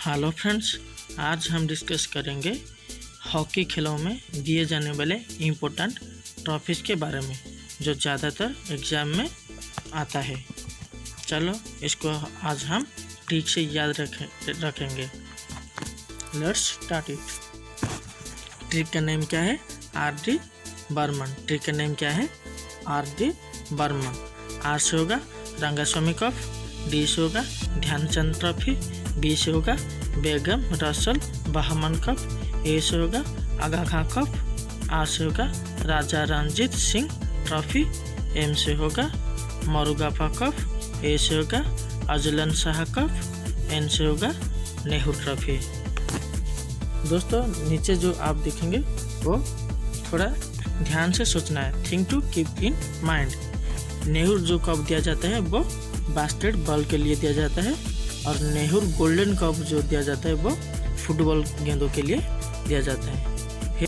Hello friends, आज हम discuss करेंगे हॉकी खेलों में दिए जाने वाले इम्पोर्टेंट ट्रॉफीज़ के बारे में जो ज़्यादातर एग्ज़ाम में आता है। चलो इसको आज हम ठीक से याद रखेंगे। Let's start it. ट्रिक का नेम क्या है? आर.डी. बर्मन। ट्रिक का नेम क्या है? आर.डी. बर्मन। आर से होगा रंगास्वामी कप, डी से होगा ध्यानचंद ट्रॉफी, बी से होगा बेगम रसल बहमन कप, ए से होगा आगा खां कप, आर से होगा राजा रणजीत सिंह ट्रॉफी, एम से होगा मरुगापा कप, ए से होगा अजलन शाह कप, एन से होगा नेहरू ट्रॉफी। दोस्तों नीचे जो आप देखेंगे वो थोड़ा ध्यान से सोचना है। Think to keep in mind. Nehru जो कप दिया जाता है वो बास्केटबॉल के लिए दिया जाता है और नेहरू गोल्डन कप जो दिया जाता है वो फुटबॉल गेंदों के लिए दिया जाता है।